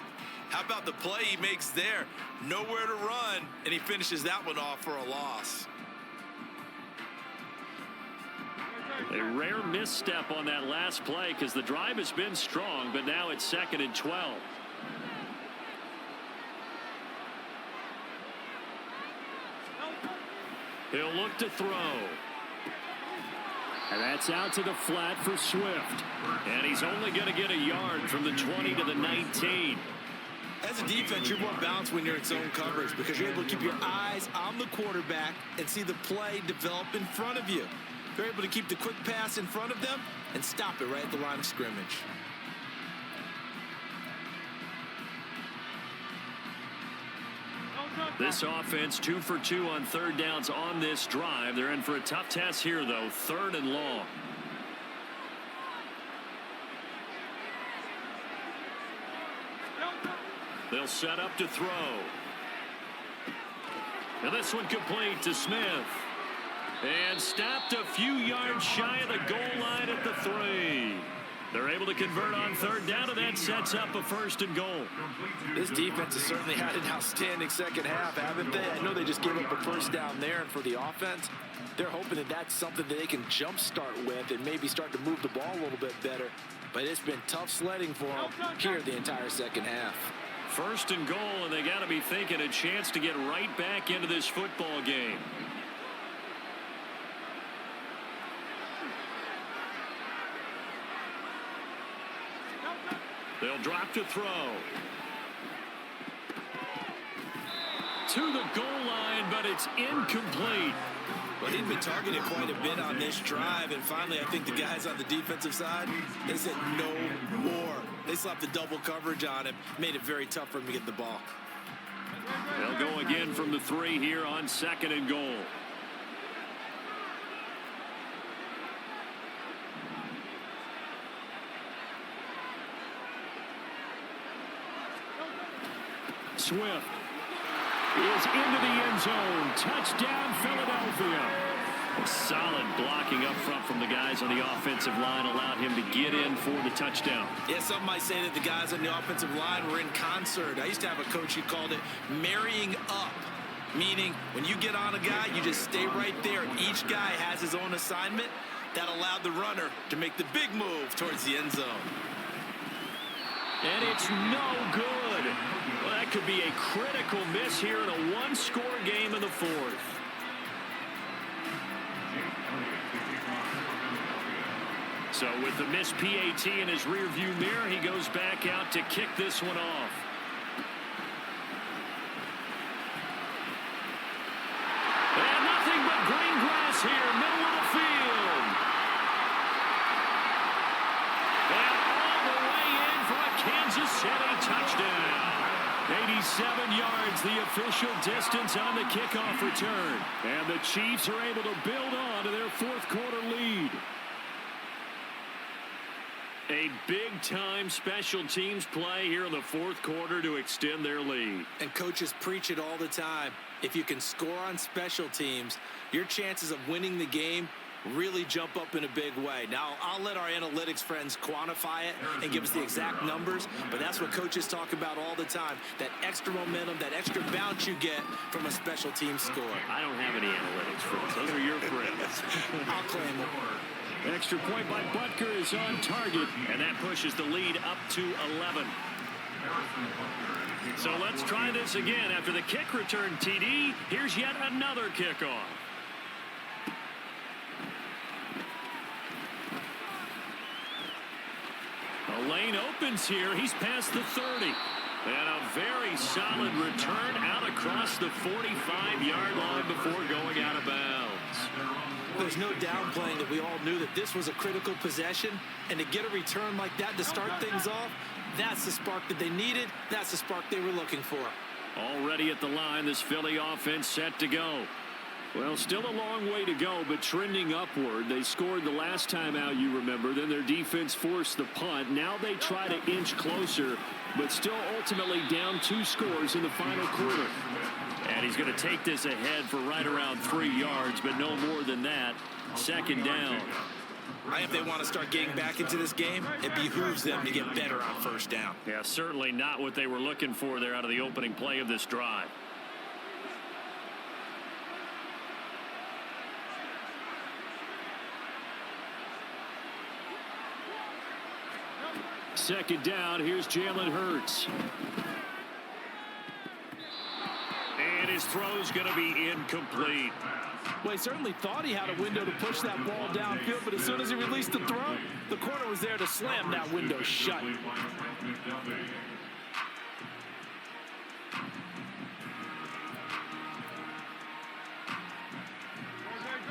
How about the play he makes there? Nowhere to run, and he finishes that one off for a loss. A rare misstep on that last play because the drive has been strong, but now it's 2nd and 12. He'll look to throw. And that's out to the flat for Swift. And he's only going to get a yard from the 20 to the 19. As a defense, you're more balanced when you're in zone coverage because you're able to keep your eyes on the quarterback and see the play develop in front of you. You're able to keep the quick pass in front of them and stop it right at the line of scrimmage. This offense 2 for 2 on third downs on this drive. They're in for a tough test here, though. 3rd and long. They'll set up to throw. And this one complete to Smith. And stopped a few yards shy of the goal line at the 3. They're able to convert on third down, and that sets up a 1st and goal. This defense has certainly had an outstanding second half, haven't they? I know they just gave up a 1st down there, and for the offense, they're hoping that that's something that they can jumpstart with and maybe start to move the ball a little bit better. But it's been tough sledding for them here the entire second half. 1st and goal, and they got to be thinking a chance to get right back into this football game. They'll drop to throw. To the goal line, but it's incomplete. Well, he'd been targeted quite a bit on this drive, and finally I think the guys on the defensive side, they said no more. They slapped the double coverage on him, made it very tough for him to get the ball. They'll go again from the 3 here on 2nd and goal. Swift is into the end zone. Touchdown, Philadelphia. Solid blocking up front from the guys on the offensive line allowed him to get in for the touchdown. Yeah, some might say that the guys on the offensive line were in concert. I used to have a coach who called it marrying up, meaning when you get on a guy, you just stay right there. Each guy has his own assignment. That allowed the runner to make the big move towards the end zone. And it's no good. Well, that could be a critical miss here in a one-score game in the 4th. So with the missed PAT in his rearview mirror, he goes back out to kick this one off. And nothing but green grass here, middle of the field. And all the way in for a Kansas City touchdown. 87 yards, the official distance on the kickoff return. And the Chiefs are able to build on to their 4th quarter lead. A big-time special teams play here in the 4th quarter to extend their lead. And coaches preach it all the time. If you can score on special teams, your chances of winning the game really jump up in a big way. Now, I'll let our analytics friends quantify it and give us the exact numbers, but that's what coaches talk about all the time, that extra momentum, that extra bounce you get from a special team score. I don't have any analytics friends. Those are your friends. I'll claim them. Extra point by Butker is on target, and that pushes the lead up to 11. So let's try this again. After the kick return TD, here's yet another kickoff. The lane opens here. He's past the 30. And a very solid return out across the 45-yard line before going out of bounds. There's no downplaying that we all knew that this was a critical possession, and to get a return like that to start things off, that's the spark that they needed. That's the spark they were looking for. Already at the line, this Philly offense set to go. Well, still a long way to go, but trending upward. They scored the last time out, you remember. Then their defense forced the punt. Now they try to inch closer, but still ultimately down 2 scores in the final quarter. And he's going to take this ahead for right around 3 yards, but no more than that. 2nd down. If they want to start getting back into this game, it behooves them to get better on 1st down. Yeah, certainly not what they were looking for there out of the opening play of this drive. Second down, here's Jalen Hurts. And his throw's going to be incomplete. Well, he certainly thought he had a window to push that ball downfield, but as soon as he released the throw, the corner was there to slam that window shut.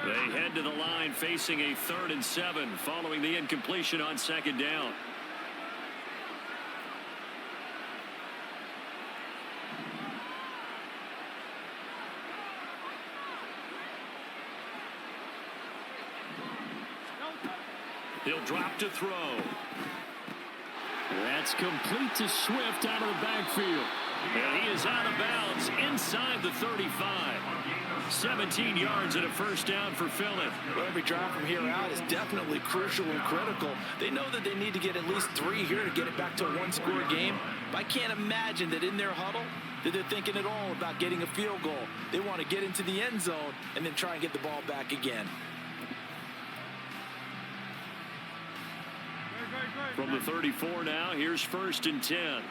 They head to the line facing a 3rd and 7 following the incompletion on 2nd down. He'll drop to throw. That's complete to Swift out of the backfield. And he is out of bounds inside the 35. 17 yards and a first down for Philly. Well, every drive from here out is definitely crucial and critical. They know that they need to get at least 3 here to get it back to a one-score game. But I can't imagine that in their huddle that they're thinking at all about getting a field goal. They want to get into the end zone and then try and get the ball back again. From the 34 now, here's 1st and 10.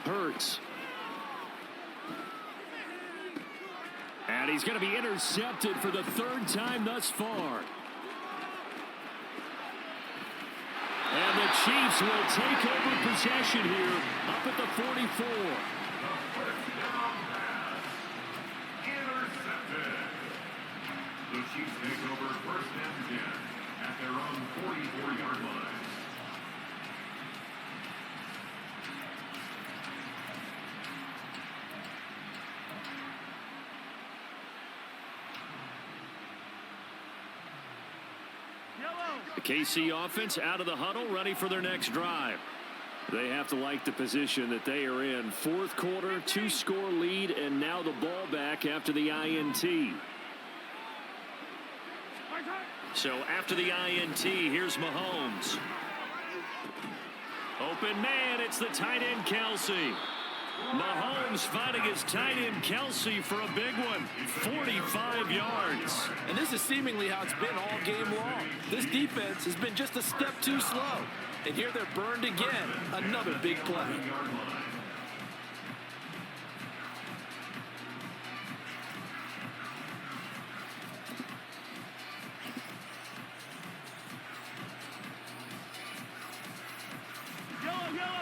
Hurts. And he's going to be intercepted for the 3rd time thus far. And the Chiefs will take over possession here up at the 44. Intercepted. The Chiefs take over 1st and 10 at their own 44-yard line. The KC offense out of the huddle, ready for their next drive. They have to like the position that they are in. 4th quarter, 2-score lead, and now the ball back after the INT. So after the INT, here's Mahomes. Open man, it's the tight end Kelsey. Mahomes finding his tight end Kelsey for a big one. 45 yards. And this is seemingly how it's been all game long. This defense has been just a step too slow. And here they're burned again. Another big play.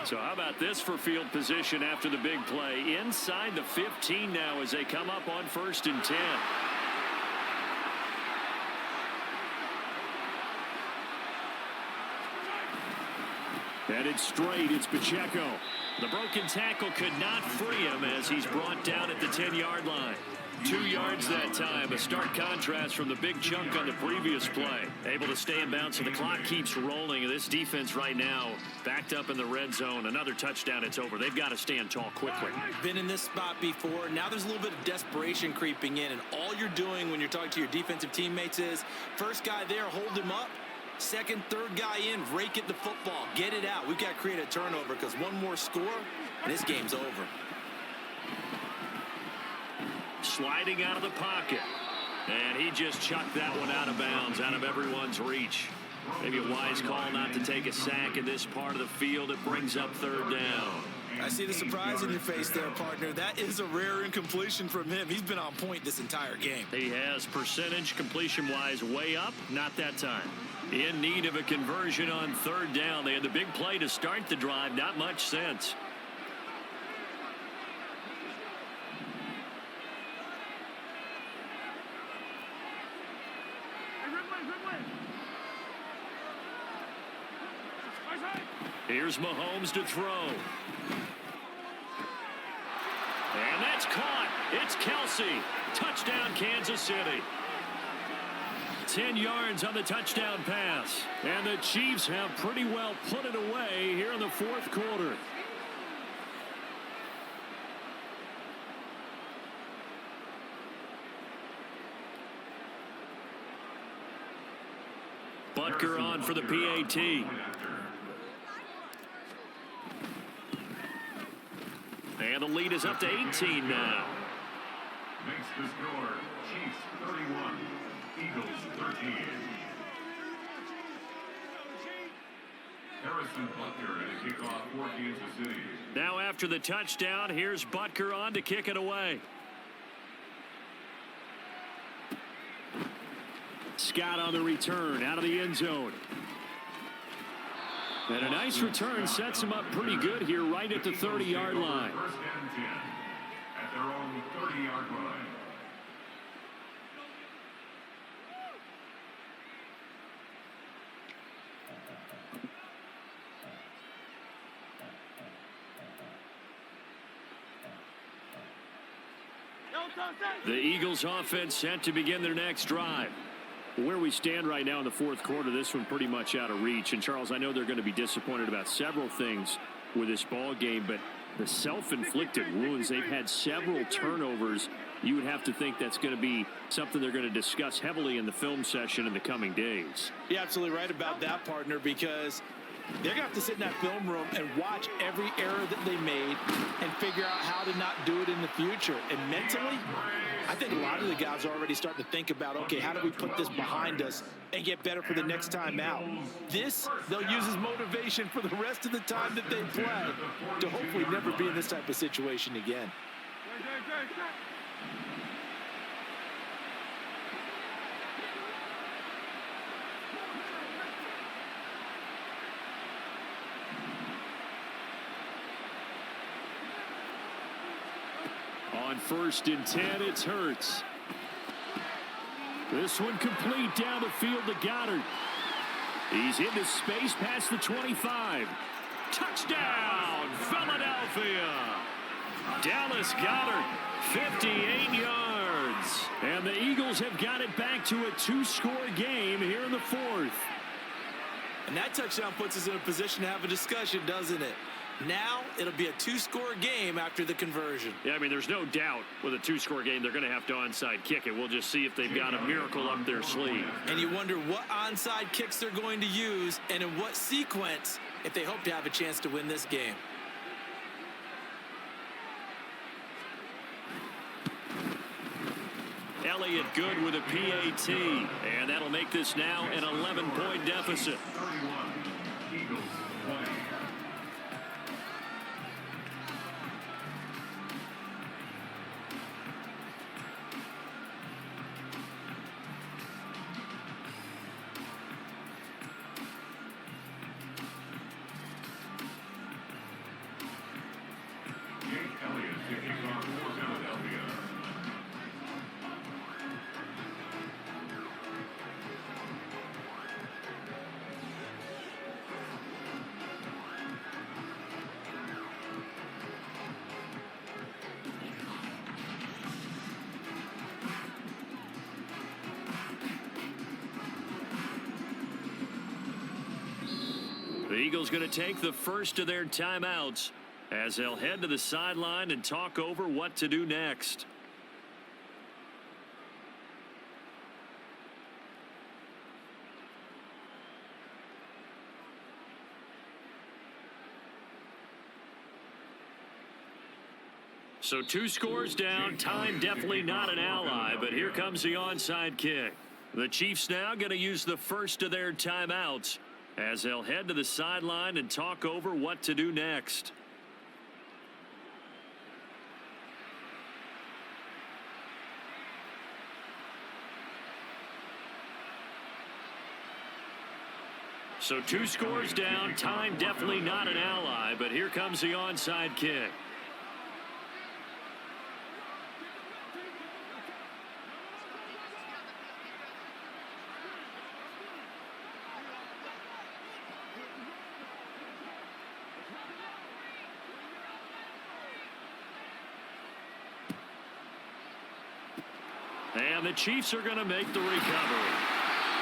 So how about this for field position after the big play? Inside the 15 now as they come up on 1st and 10. Headed straight, it's Pacheco. The broken tackle could not free him as he's brought down at the 10-yard line. 2 yards that time, a stark contrast from the big chunk on the previous play. Able to stay in bounds, and the clock keeps rolling. This defense right now backed up in the red zone. Another touchdown, it's over. They've got to stand tall quickly. Been in this spot before. Now there's a little bit of desperation creeping in, and all you're doing when you're talking to your defensive teammates is first guy there, hold him up. Second, third guy in, rake at the football. Get it out. We've got to create a turnover because one more score, and this game's over. Sliding out of the pocket. And he just chucked that one out of bounds, out of everyone's reach. Maybe a wise call not to take a sack in this part of the field. It brings up 3rd down. I see the surprise in your face there, partner. That is a rare incompletion from him. He's been on point this entire game. He has percentage completion-wise way up. Not that time. In need of a conversion on 3rd down. They had the big play to start the drive. Not much sense. Here's Mahomes to throw. And that's caught. It's Kelsey. Touchdown, Kansas City. 10 yards on the touchdown pass. And the Chiefs have pretty well put it away here in the 4th quarter. Butker on for the PAT. And the lead is up to 18 now. Makes the score Chiefs 31, Eagles 13. Harrison Butker at a kickoff for Kansas City. Now after the touchdown, here's Butker on to kick it away. Scott on the return out of the end zone. And a nice return sets him up pretty good here right at the 30-yard line. 1st and 10 at their own 30-yard line. The Eagles offense set to begin their next drive. Where we stand right now in the fourth quarter, this one pretty much out of reach. And, Charles, I know they're going to be disappointed about several things with this ball game, but the self-inflicted wounds, they've had several turnovers. You would have to think that's going to be something they're going to discuss heavily in the film session in the coming days. You're absolutely right about that, partner, because they're going to have to sit in that film room and watch every error that they made and figure out how to not do it in the future. And mentally, I think a lot of the guys are already starting to think about, okay, how do we put this behind us and get better for the next time out? This, they'll use as motivation for the rest of the time that they play to hopefully never be in this type of situation again. On 1st and 10, it's Hurts. This one complete down the field to Goddard. He's into space past the 25. Touchdown, Philadelphia. Dallas Goddard, 58 yards. And the Eagles have got it back to a 2-score game here in the fourth. And that touchdown puts us in a position to have a discussion, doesn't it? Now it'll be a 2-score game after the conversion. Yeah, I mean, there's no doubt with a 2-score game, they're going to have to onside kick it. We'll just see if they've got a miracle up their sleeve. And you wonder what onside kicks they're going to use and in what sequence if they hope to have a chance to win this game. Elliott good with a PAT, and that'll make this now an 11-point deficit. 31, Eagles 20. Jake Elliott kicking off for Philadelphia. The Eagles going to take the first of their timeouts as they'll head to the sideline and talk over what to do next. So 2 scores down, time definitely not an ally, but here comes the onside kick. The Chiefs now going to use the first of their timeouts as they'll head to the sideline and talk over what to do next. So 2 scores down, time definitely not an ally, but here comes the onside kick. And the Chiefs are going to make the recovery.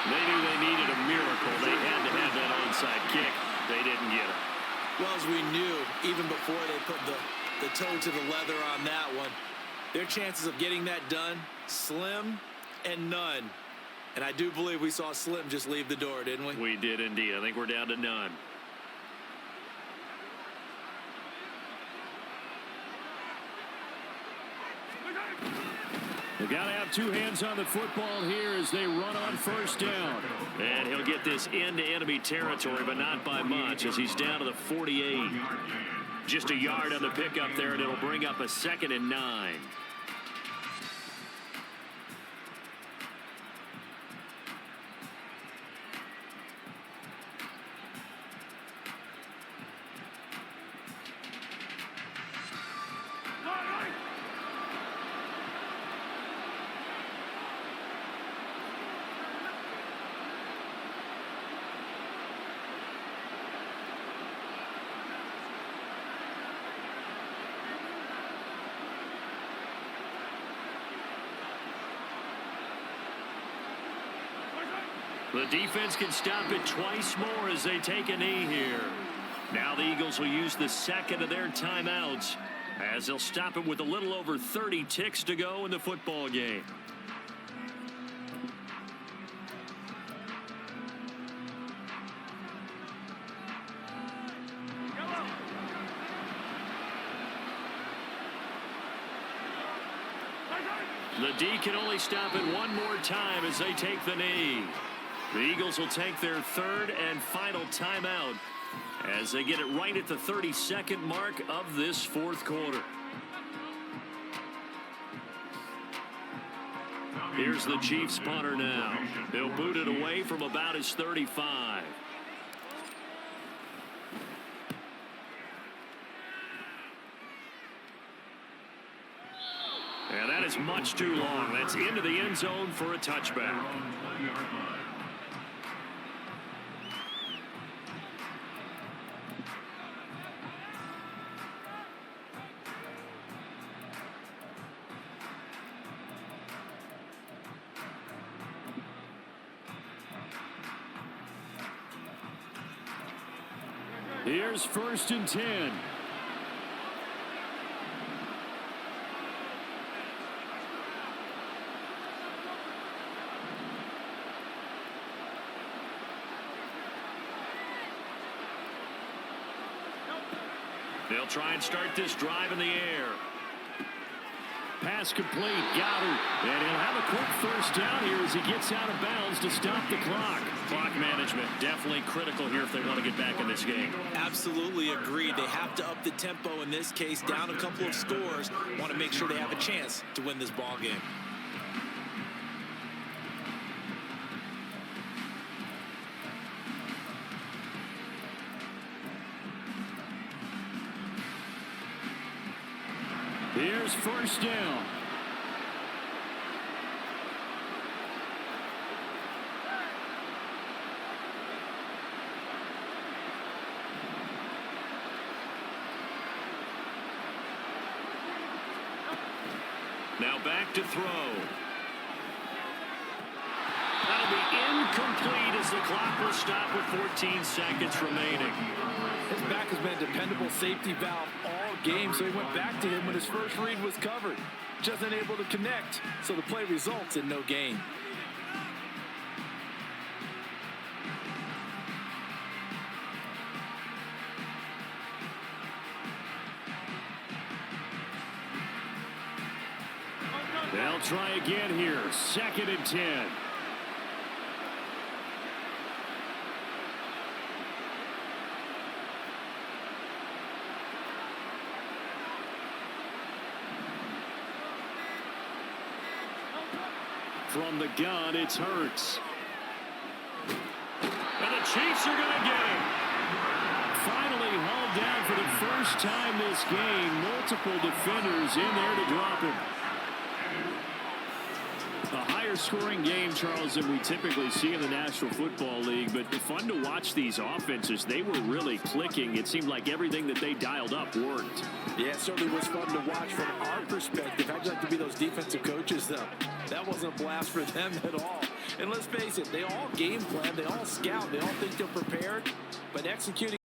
They knew they needed a miracle. They had to have that onside kick. They didn't get it. Well, as we knew, even before they put the toe to the leather on that one, their chances of getting that done, slim and none. And I do believe we saw Slim just leave the door, didn't we? We did indeed. I think we're down to none. They got to have 2 hands on the football here as they run on 1st down. And he'll get this into enemy territory, but not by much as he's down to the 48. Just a yard on the pickup there, and it'll bring up a 2nd and 9. The defense can stop it twice more as they take a knee here. Now the Eagles will use the second of their timeouts as they'll stop it with a little over 30 ticks to go in the football game. The D can only stop it one more time as they take the knee. The Eagles will take their third and final timeout as they get it right at the 32nd mark of this fourth quarter. Here's the Chiefs punter now. He'll boot it away from about his 35. And that is much too long. That's into the end zone for a touchback. Here's 1st and 10. They'll try and start this drive in the air. Pass complete. Got her. And he'll have a quick first down here as he gets out of bounds to stop the clock. Clock management definitely critical here if they want to get back in this game. Absolutely agreed. They have to up the tempo in this case, down a couple of scores. Want to make sure they have a chance to win this ball game. Here's 1st down. Now back to throw. That'll be incomplete as the clock will stop with 14 seconds remaining. His back has been a dependable safety valve all game, so he went back to him when his first read was covered. Just unable to connect, so the play results in no gain. They'll try again here. 2nd and 10. From the gun, it's Hurts. And the Chiefs are going to get him. Finally hauled down for the first time this game. Multiple defenders in there to drop him. A higher scoring game, Charles, than we typically see in the National Football League, but fun to watch these offenses. They were really clicking. It seemed like everything that they dialed up worked. Yeah, it certainly was fun to watch from our perspective. I'd like to be those defensive coaches, though. That wasn't a blast for them at all. And let's face it, they all game plan, they all scout, they all think they're prepared, but executing